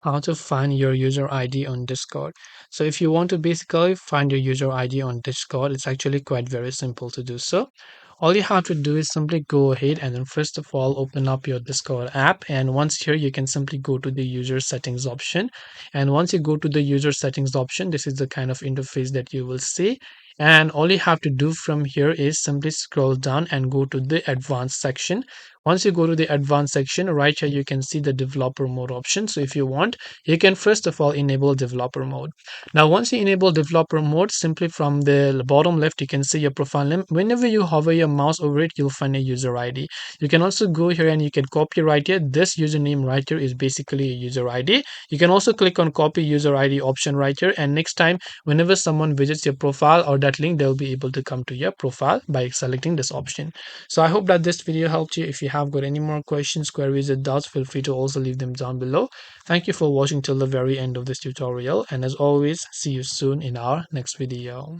how to find your user ID on Discord. So if you want to basically find your user ID on Discord, it's actually quite very simple to do so. All you have to do is simply go ahead and then first of all open up your Discord app, and once here you can simply go to the user settings option. And once you go to the user settings option, this is the kind of interface that you will see. And all you have to do from here is simply scroll down and go to the advanced section. Once you go to the advanced section, right here you can see the developer mode option. So if you want, you can first of all enable developer mode. Now once you enable developer mode, simply from the bottom left you can see your profile name. Whenever you hover your mouse over it, you'll find a user ID. You can also go here and you can copy right here. This username right here is basically a user ID. You can also click on copy user ID option right here, and next time whenever someone visits your profile or that link, they'll be able to come to your profile by selecting this option. So I hope that this video helped you. If you have got any more questions, queries, or doubts, feel free to also leave them down below. Thank you for watching till the very end of this tutorial, and as always, see you soon in our next video.